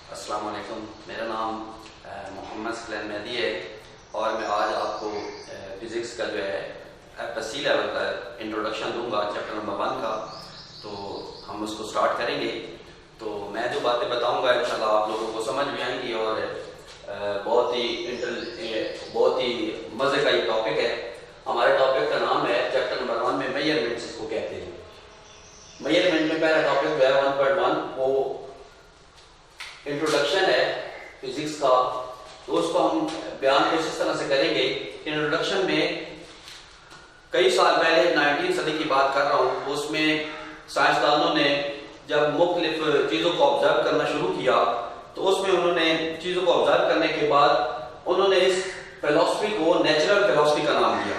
अस्सलाम वालेकुम। मेरा नाम मोहम्मद सलेम मेहदी है और मैं आज आपको फ़िज़िक्स का जो है FSC लेवल का इंट्रोडक्शन दूंगा चैप्टर नंबर 1 का। तो हम उसको स्टार्ट करेंगे। तो मैं जो बातें बताऊंगा इंशाल्लाह आप लोगों को समझ भी आएंगी और बहुत ही मज़े का ये टॉपिक है। हमारे टॉपिक का नाम है चैप्टर नंबर 1 में मेजरमेंट्स इसको कहते हैं। मेजरमेंट में पहला टॉपिक जो है 1.1 वो इंट्रोडक्शन है फिजिक्स का। तो उसको हम बयान कुछ इस तरह से करेंगे। इंट्रोडक्शन में कई साल पहले 19वीं सदी की बात कर रहा हूँ, उसमें साइंसदानों ने जब मुख्तलिफ चीज़ों को ऑब्जर्व करना शुरू किया तो उसमें उन्होंने चीज़ों को ऑब्जर्व करने के बाद उन्होंने इस फिलॉसफी को नेचुरल फिलॉसफी का नाम दिया।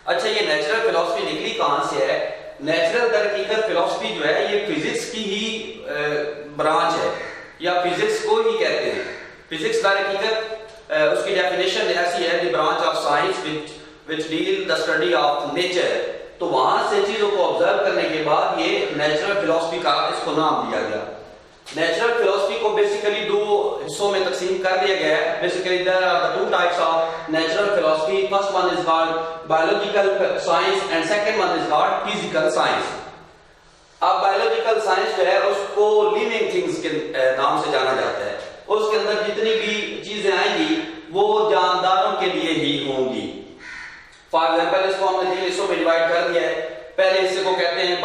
अच्छा, ये नेचुरल फिलॉसफी निकली कहाँ से है? नेचुरल दरहकीकत फिलॉसफी जो है ये फिजिक्स की ही ब्रांच है या फिजिक्स को ही कहते हैं। फिजिक्स दरहकीकत उसकी डेफिनेशन ऐसी है, the branch of science which deal the study of nature. तो वहां से चीजों को ऑब्जर्व करने के बाद ये नेचुरल फिलॉसफी का इसको नाम दिया गया। नेचुरल फिलॉसफी को बेसिकली दो हिस्सों में तकसीम कर दिया गया है। Basically there are the two types of natural philosophy. First one is called biological science and second one is called physical science. अब बायोलॉजिकल साइंस जो है उसको लिविंग थिंग्स के नाम से जाना जाता है। उसके अंदर जितनी भी चीजें आएंगी वो जानदारों के लिए ही होंगी। फॉर एग्जाम्पल इसको हमने 3 हिस्सों में डिवाइड कर दिया है। पहले हिस्से को कहते हैं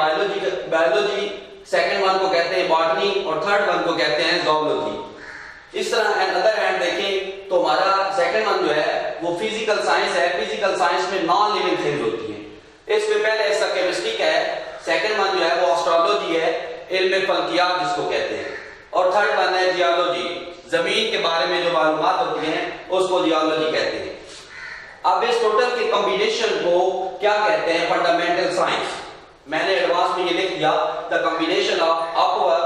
बायोलॉजी, सेकंड वन को कहते हैं बॉटनी और थर्ड वन को कहते हैं ज़ूलॉजी। इस तरह एंड अदर हैंड देखें तो हमारा सेकंड वन जो है वो फिजिकल साइंस है। फिजिकल साइंस में नॉन लिविंग थिंग्स होती हैं। इसमें पहले हिस्सा केमिस्ट्री का है, सेकंड वन जो है वो एस्ट्रोलॉजी है, इल्म फल्कियात जिसको कहते हैं, और थर्ड वन है जियोलॉजी, जमीन के बारे में जो मालूमात होती हैं उसको जियोलॉजी कहते हैं। अब इस टोटल के कॉम्बिनेशन को क्या कहते हैं? Fundamental science. मैंने एडवांस में ये लिख दिया द कॉम्बिनेशन ऑफ अपर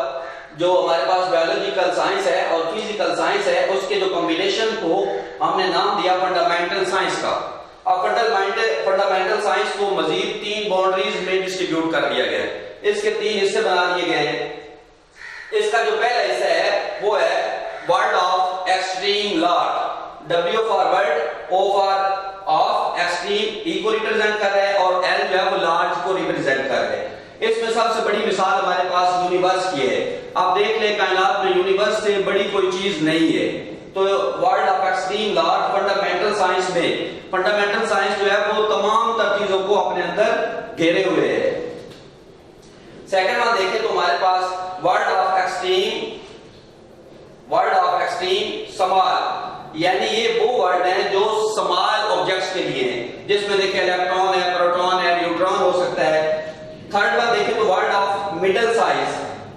जो हमारे पास बायोलॉजिकल साइंस है और फिजिकल साइंस है, उसके जो कॉम्बिनेशन को हमने नाम दिया फंडामेंटल साइंस का। अब फंडामेंटल साइंस को मजीद 3 बाउंड्रीज में डिस्ट्रीब्यूट कर दिया गया है। इसके 3 हिस्से बना दिए गए हैं। इसका जो पहला हिस्सा है वो है world of extreme Lord. W for world, O for of extreme, E को रिप्रेजेंट कर रहा है और L जो है वो लार्ज को रिप्रेजेंट कर रहा है। इसमें सबसे बड़ी मिसाल हमारे पास यूनिवर्स की है। आप देख लें कायनात में यूनिवर्स से बड़ी कोई चीज नहीं है। तो world of extreme Lord fundamental science में, फंडामेंटल साइंस जो है वो तमाम तर चीजों को अपने अंदर घेरे हुए है। सेकंड वन देखें तो हमारे पास वर्ल्ड ऑफ एक्सट्रीम स्मॉल, यानी ये वो वर्ड हैं जो स्मॉल ऑब्जेक्ट्स के लिए हैं, जिसमें देखें इलेक्ट्रॉन है, प्रोटॉन है, न्यूट्रॉन हो सकता है। थर्ड वन देखें तो word of middle size.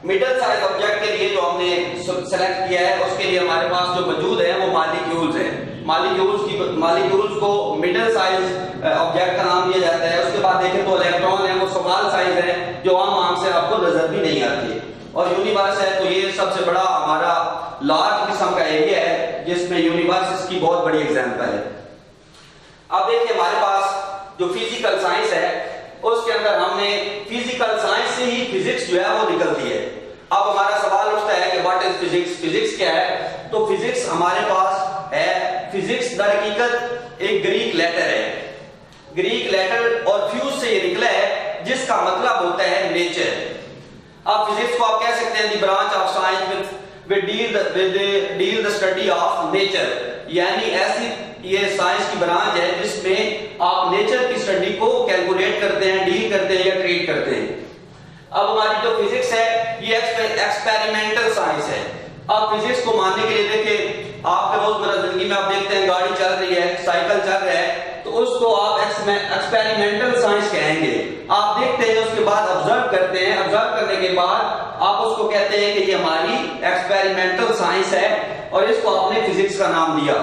Middle size object के लिए जो हमने सेलेक्ट किया है उसके लिए हमारे पास जो मौजूद है वो मॉलिक्यूल्स हैं। मॉलिक्यूल्स को मिडिल साइज ऑब्जेक्ट का नाम दिया जाता है। उसके बाद देखें तो इलेक्ट्रॉन है वो स्मॉल साइज है जो आम आंख से आपको नजर भी नहीं आती। और यूनिवर्स है तो ये सबसे बड़ा हमारा लार्ज किस्म का एरिया है जिसमें यूनिवर्स इसकी बहुत बड़ी एग्जांपल है। अब देखिए हमारे पास जो फिजिकल साइंस है उसके अंदर हमने फिजिकल साइंस से ही फिजिक्स जो है वो निकलती है। अब हमारा सवाल उठता है कि व्हाट इज फिजिक्स? फिजिक्स क्या है? तो फिजिक्स हमारे पास है, फिजिक्स दरहकीकत एक ग्रीक लेटर है। ग्रीक लेटर और फ्यूज से ये निकला है जिसका मतलब होता है नेचर। अब फिजिक्स को आप कह सकते हैं the branch of science which deal the study of nature, यानी ऐसी ये साइंस की ब्रांच है जिसमें आप नेचर की स्टडी को कैलकुलेट करते हैं, डील करते हैं या ट्रीट करते हैं। अब हमारी जो फिजिक्स है ये एक्सपेरिमेंटल साइंस है। अब फिजिक्स को मानने के लिए देखिए आपके रोजमर्रा जिंदगी में आप देखते हैं गाड़ी चल रही है, साइकिल चल रहा है, तो उसको आप एक्सपेरिमेंटल साइंस कहेंगे। आप देखते हैं उसके बाद ऑब्जर्व करते हैं, ऑब्जर्व करने के बाद आप उसको कहते हैं कि ये हमारी एक्सपेरिमेंटल साइंस है और इसको आपने फिजिक्स का नाम दिया।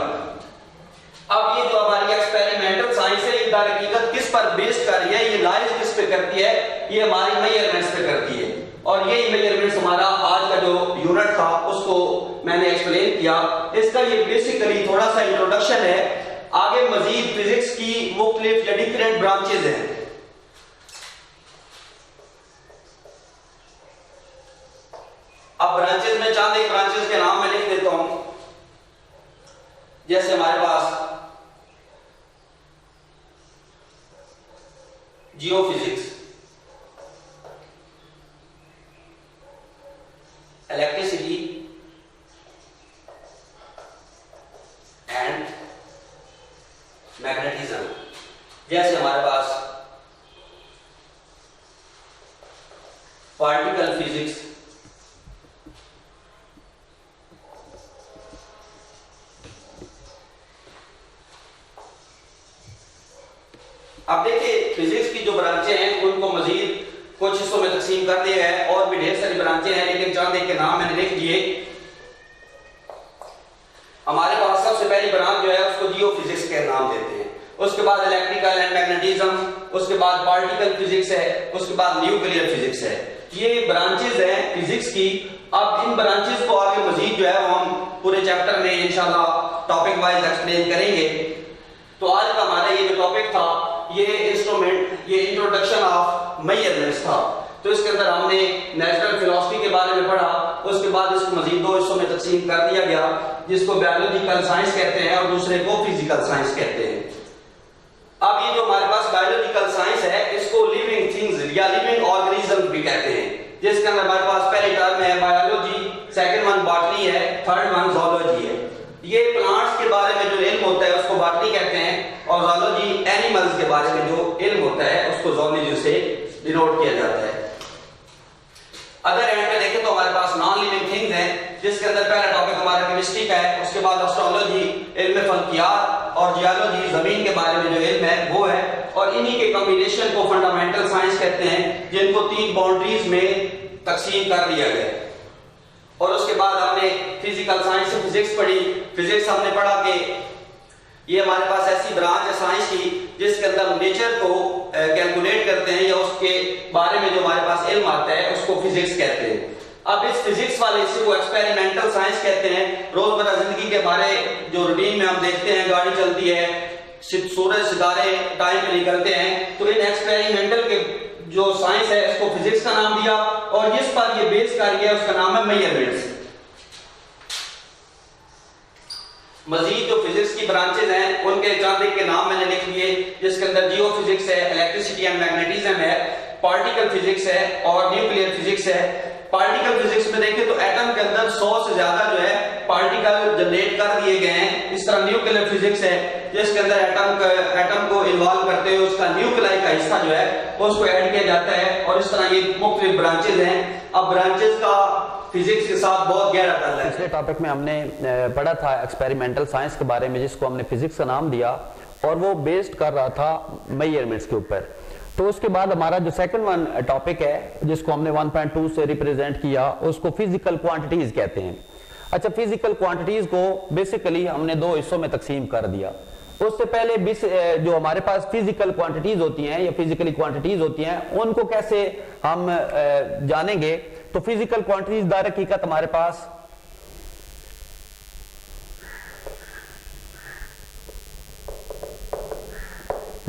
अब ये जो हमारी एक्सपेरिमेंटल साइंस है ये दरहकीकत किस पर बेस्ड कर रही है? ये लाइज किस पे करती है? ये हमारी मेजरमेंट्स पे करती है। और यही मेजरमेंट्स हमारा आज का जो यूनिट था उसको मैंने एक्सप्लेन किया। इसका ये बेसिकली थोड़ा सा इंट्रोडक्शन है। आगे मजीद फिजिक्स की मुख्तलिफ या डिफरेंट ब्रांचेज हैं। अब ब्रांचेज में चंद एक ब्रांचेज के जैसे हमारे पास जियोफिजिक्स, इलेक्ट्रिसिटी एंड मैग्नेटिज्म, जैसे हमारे पास पार्टिकल फिजिक्स, अब देखिए फिजिक्स की जो ब्रांचें हैं उनको मजीद कुछ हिस्सों में तकसीम कर दिया है, और भी ढेर सारी ब्रांचें हैं, लेकिन चंद एक के नाम मैंने लिख दिए। हमारे पास सबसे पहली ब्रांच जो है उसको जियोफिजिक्स के नाम देते हैं, उसके बाद इलेक्ट्रिकल एंड मैग्नेटिज्म, उसके बाद पार्टिकल फिजिक्स है, उसके बाद न्यूक्लियर फिजिक्स है। ये ब्रांचेस हैं फिजिक्स की। अब इन ब्रांचेस को आगे मजीद जो है वो हम पूरे चैप्टर में इंशाल्लाह टॉपिक वाइज एक्सप्लेन करेंगे। तो आज का हमारा ये जो टॉपिक था, ये इंस्ट्रूमेंट, ये इंट्रोडक्शन ऑफ मेजरमेंट्स था। तो इसके अंदर हमने नेचुरल फिलॉसफी के बारे में पढ़ा, उसके बाद इसको मजीद दो हिस्सों में तकसीम कर दिया गया, जिसको बायोलॉजिकल साइंस कहते हैं और दूसरे को फिजिकल साइंस कहते हैं। अब ये जो हमारे पास बायोलॉजिकल साइंस है, इसको लिविंग थिंग्स या लिविंग ऑर्गेनिज्म भी कहते हैं, जिसके अंदर हमारे पास पहली टर्म है बायोलॉजी, सेकंड वन बॉटनी है, थर्ड वन ज़ूलॉजी है। ये प्लांट्स के बारे में जो इल्म होता है उसको बॉटनी कहते हैं, और ज़ूलॉजी एनिमल्स के बारे में जो इल्म होता है उसको ज़ूलॉजी से डिनोट किया जाता है। अदर एंड पे देखें तो हमारे पास नॉन लिविंग थिंग्स हैं, जिसके अंदर पहला टॉपिक हमारा केमिस्ट्री का है, उसके बाद एस्ट्रोलॉजी, इल्म फल्कियात, और जियोलॉजी, जमीन के बारे में जो इल्म है वो है, और इन्हीं के कॉम्बिनेशन को फंडामेंटल साइंस कहते हैं, जिनको 3 बाउंड्रीज में तकसीम कर दिया गया। और उसके बाद हमने फिजिकल साइंस से फिजिक्स पढ़ी। फिजिक्स हमने पढ़ा कि ये हमारे पास ऐसी ब्रांच है साइंस की जिसके अंदर नेचर को कैलकुलेट करते हैं, या उसके बारे में जो हमारे पास इल्म आता है उसको फिजिक्स कहते हैं। अब इस फिजिक्स वाले हिस्से को एक्सपेरिमेंटल साइंस कहते हैं। रोजमर्रा जिंदगी के बारे जो रूटीन में हम देखते हैं, गाड़ी चलती है, सूरज सितारे टाइम पे निकलते हैं, तो इन एक्सपेरिमेंटल के जो साइंस है इसको फिजिक्स का नाम दिया, और जिस पर ये बेस कर गया उसका नाम है मेजरमेंट्स। मजीद जो फिजिक्स की ब्रांचेज हैं उनके चंद के नाम मैंने लिख दिए, जिसके अंदर जियो फिजिक्स है, इलेक्ट्रिसिटी एंड मैग्नेटिज्म है, पार्टिकल फिजिक्स है और न्यूक्लियर फिजिक्स है। पार्टिकल फिजिक्स में देखें तो एटम के अंदर 100 से ज्यादा जो है पार्टिकल जनरेट कर दिए गए हैं। इस तरह न्यूक्लियर फिजिक्स है जिसके अंदर एटम को इन्वॉल्व करते हुए उसका न्यूक्लियाई का हिस्सा जो है उसको ऐड किया जाता है, और इस तरह ये मुख्तलिफ ब्रांचेज हैं। अब ब्रांचेज का फिजिक्स के साथ बहुत गहरा ताल्लुक है। पिछले टॉपिक में हमने पढ़ा था एक्सपेरिमेंटल साइंस के बारे में, जिसको हमने फिजिक्स का नाम दिया, और वो बेस्ड कर रहा था मेजरमेंट्स के ऊपर। तो उसके बाद हमारा जो सेकंड वन टॉपिक है, जिसको हमने 1.2 से रिप्रेजेंट किया, उसको फिजिकल क्वांटिटीज कहते हैं। अच्छा, फिजिकल क्वांटिटीज को बेसिकली हमने 2 हिस्सों में तकसीम कर दिया। उससे पहले जो हमारे पास फिजिकल क्वांटिटीज होती हैं या फिजिकली क्वांटिटीज होती हैं, उनको कैसे हम जानेंगे। तो फिजिकल क्वांटिटीज दर हकीकत हमारे पास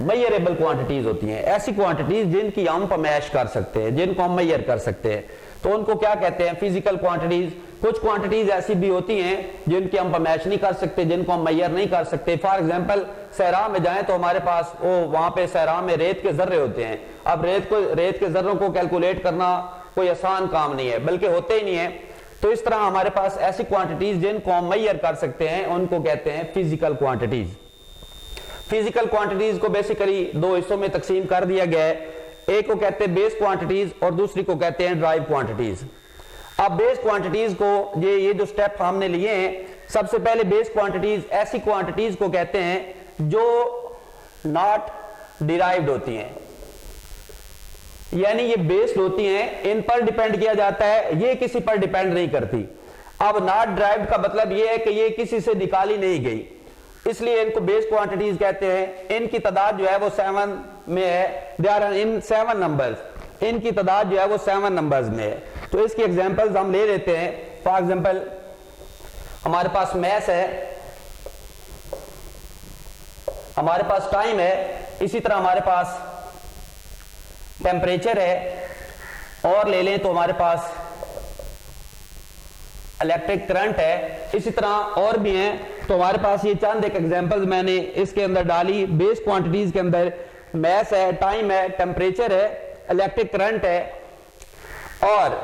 मेजरेबल क्वांटिटीज होती हैं, ऐसी क्वांटिटीज जिनकी हम पैमाइश कर सकते हैं, जिनको हम मेजर कर सकते हैं, तो उनको क्या कहते हैं, फिजिकल क्वांटिटीज। कुछ क्वांटिटीज ऐसी भी होती हैं जिनकी हम पैमाइश नहीं कर सकते, जिनको हम मेजर नहीं कर सकते। फॉर एग्जांपल सहरा में जाएं तो हमारे पास वहां पे सहरा में रेत के जर्रे होते हैं। अब रेत के जर्रों को कैलकुलेट करना कोई आसान काम नहीं है, बल्कि होते ही नहीं है। तो इस तरह हमारे पास ऐसी क्वांटिटीज जिनको हम मेजर कर सकते हैं उनको कहते हैं फिजिकल क्वांटिटीज। फिजिकल क्वांटिटीज को बेसिकली 2 हिस्सों में तकसीम कर दिया गया है। एक को कहते हैं बेस क्वांटिटीज और दूसरी को कहते हैं ड्राइव क्वांटिटीज। अब बेस क्वांटिटीज को ये जो स्टेप हमने लिए हैं, सबसे पहले बेस क्वांटिटीज ऐसी क्वांटिटीज को कहते हैं जो नॉट डिराइव्ड होती हैं, यानी ये बेस्ड होती हैं, इन पर डिपेंड किया जाता है, ये किसी पर डिपेंड नहीं करती। अब नॉट डिराइव्ड का मतलब ये है कि ये किसी से निकाली नहीं गई, इसलिए इनको बेस क्वांटिटीज कहते हैं। इनकी तादाद जो है वो 7 में है, दे आर इन 7 नंबर्स। इनकी तादाद जो है वो 7 नंबर्स में है। तो इसकी एग्जांपल्स हम ले लेते हैं। फॉर एग्जांपल हमारे पास मैस है, हमारे पास टाइम है, इसी तरह हमारे पास टेम्परेचर है, और ले लें तो हमारे पास इलेक्ट्रिक करंट है, इसी तरह और भी हैं। तो हमारे पास ये चंद एक एग्जांपल्स मैंने इसके अंदर डाली। बेस क्वांटिटीज के अंदर मैस है, टाइम है, टेम्परेचर है, इलेक्ट्रिक करंट है। और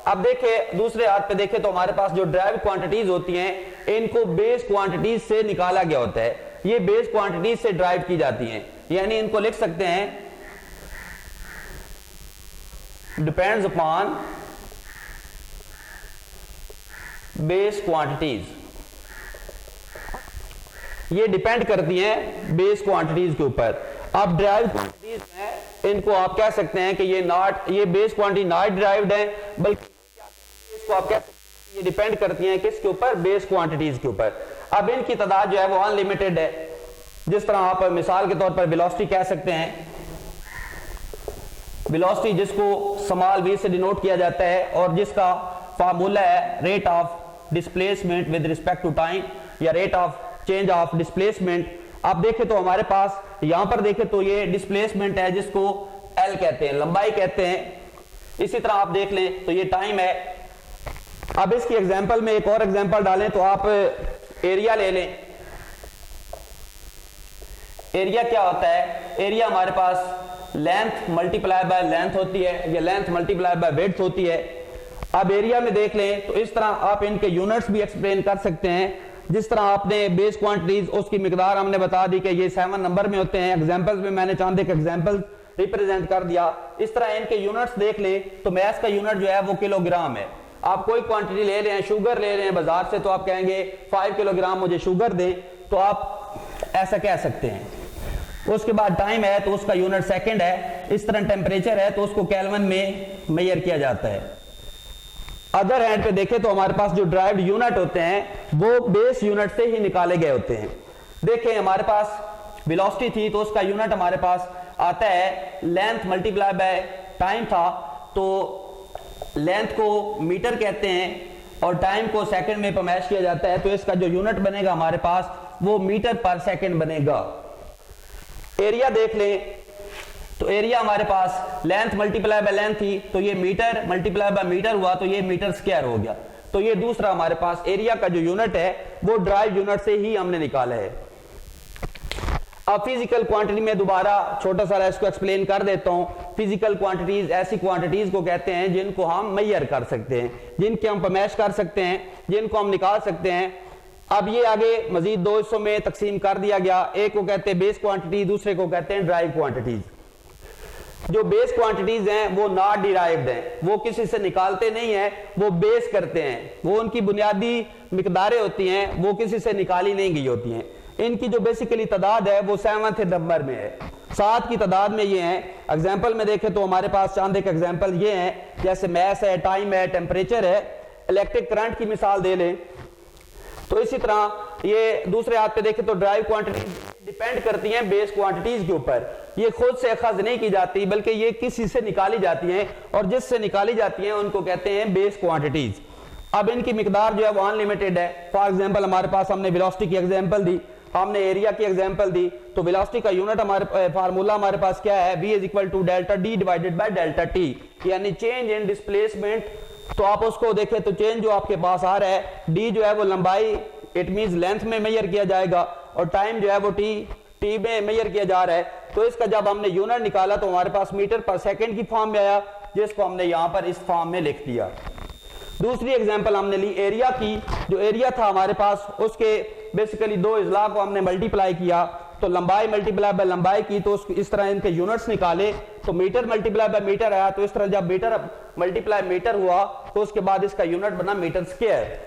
अब देखें दूसरे हाथ पे देखें तो हमारे पास जो ड्राइव क्वांटिटीज होती हैं इनको बेस क्वांटिटीज से निकाला गया होता है। ये बेस क्वांटिटीज से ड्राइव की जाती हैं, यानी इनको लिख सकते हैं डिपेंड्स अपॉन बेस क्वांटिटीज। ये डिपेंड करती हैं बेस क्वांटिटीज के ऊपर। अब ड्राइव क्वांटिटीज हैं इनको आप कह सकते हैं कि ये बेस क्वांटिटी नॉट ड्राइव्ड है, बल्कि इसको आप कह सकते हैं ये डिपेंड करती हैं किसके ऊपर, बेस क्वांटिटीज के ऊपर। अब इनकी तादाद जो है वो अनलिमिटेड है। जिस तरह आप मिसाल के तौर पर वेलोसिटी कह सकते हैं, वेलोसिटी जिसको स्मॉल v से डिनोट किया जाता है और जिसका फार्मूला है rate of displacement with respect to time या rate of change of displacement. आप देखें तो हमारे पास यहां पर देखें तो ये डिस्प्लेसमेंट है जिसको L कहते हैं, लंबाई कहते हैं। इसी तरह आप देख लें तो ये टाइम है। अब इसकी एग्जांपल में एक और एग्जांपल डालें तो आप एरिया ले लें। एरिया क्या होता है? एरिया हमारे पास लेंथ मल्टीप्लाई बाय लेंथ होती है या लेंथ मल्टीप्लाई बाय विड्थ होती है। अब एरिया में देख लें तो इस तरह आप इनके यूनिट्स भी एक्सप्लेन कर सकते हैं। जिस तरह आपने बेस क्वांटिटीज उसकी मिकदार हमने बता दी कि ये 7 नंबर में होते हैं। एग्जांपल्स में मैंने चांद एक एग्जांपल रिप्रेजेंट कर दिया। इस तरह इनके यूनिट्स देख लें तो मैस का यूनिट जो है वो किलोग्राम है। आप कोई क्वांटिटी ले रहे हैं, शुगर ले रहे हैं बाजार से, तो आप कहेंगे 5 किलोग्राम मुझे शुगर दें, तो आप ऐसा कह सकते हैं। उसके बाद टाइम है तो उसका यूनिट सेकंड है। इस तरह टेम्परेचर है तो उसको केल्विन में मेजर किया जाता है। अदर हैंड पे देखें तो हमारे पास जो ड्राइव्ड यूनिट होते हैं वो बेस यूनिट से ही निकाले गए होते हैं। देखें हमारे पास वेलोसिटी थी तो उसका यूनिट हमारे पास आता है लेंथ मल्टीप्लाई बाय टाइम था, तो लेंथ को मीटर कहते हैं और टाइम को सेकंड में पैमाइश किया जाता है। तो इसका जो यूनिट बनेगा हमारे पास वो मीटर पर सेकंड बनेगा। एरिया देख लें तो एरिया हमारे पास लेंथ मल्टीप्लाई बाय लेंथ थी तो ये मीटर मल्टीप्लाई बाय मीटर हुआ तो ये मीटर स्क्वायर हो गया। तो ये दूसरा हमारे पास एरिया का जो यूनिट है वो ड्राइव यूनिट से ही हमने निकाला है। अब फिजिकल क्वांटिटी में दोबारा छोटा सा इसको एक्सप्लेन कर देता हूं। फिजिकल क्वांटिटीज ऐसी क्वांटिटीज को कहते हैं जिनको हम मेजर कर सकते हैं, जिनके हम पैमाइश कर सकते हैं, जिनको हम निकाल सकते हैं। अब ये आगे मजीद 2 हिस्सों में तकसीम कर दिया गया। एक को कहते हैं बेस क्वांटिटी, दूसरे को कहते हैं ड्राइव क्वांटिटीज। जो बेस क्वांटिटीज हैं वो नॉट डिराइव्ड हैं, वो किसी से निकालते नहीं है, वो बेस करते हैं। वो उनकी बुनियादी मिकदारें होती हैं, वो किसी से निकाली नहीं गई होती हैं। इनकी जो बेसिकली तादाद है वो 7th नंबर में है। 7 की तादाद में ये हैं। एग्जाम्पल में देखें तो हमारे पास चांद एक एग्जाम्पल ये हैं, जैसे मैस है, टाइम है, टेम्परेचर है, इलेक्ट्रिक करंट की मिसाल दे लें। तो इसी तरह ये दूसरे हाथ पे देखें तो ड्राइव क्वांटिटी डिपेंड करती हैं बेस क्वांटिटीज के ऊपर। ये खुद से अखज नहीं की जाती बल्कि ये किसी से निकाली जाती हैं और जिससे निकाली जाती हैं उनको कहते हैं बेस क्वांटिटीज। अब इनकी मिकदार जो है वो अनलिमिटेड है। फॉर एग्जांपल हमारे पास हमने वेलोसिटी की एग्जांपल दी, हमने एरिया की एग्जांपल दी। तो वेलोसिटी का यूनिट हमारे फार्मूला हमारे पास क्या है? v = delta d divided by delta t, यानी चेंज इन डिस्प्लेसमेंट। तो आप उसको देखें तो चेंज जो आपके पास आ रहा है, d जो है वो लंबाई, इट मींस लेंथ में मेजर किया जाएगा, और टाइम जो है वो t में मेजर किया जा रहा है। तो इसका जब हमने यूनिट निकाला तो हमारे पास मीटर पर सेकंड की फॉर्म में आया, जिसको हमने यहां पर इस फॉर्म में लिख दिया। दूसरी एग्जांपल हमने ली एरिया की। जो एरिया था हमारे पास उसके बेसिकली 2 अजला को हमने मल्टीप्लाई किया, तो लंबाई मल्टीप्लाई बाय लंबाई की, तो इस तरह इनके यूनिट्स निकाले तो मीटर मल्टीप्लाई बाय मीटर आया। तो इस तरह जब मीटर मल्टीप्लाई मीटर हुआ तो उसके बाद इसका यूनिट बना मीटर स्क्वायर।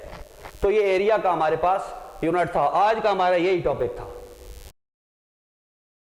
तो ये एरिया का हमारे पास यूनिट था। आज का हमारा यही टॉपिक था।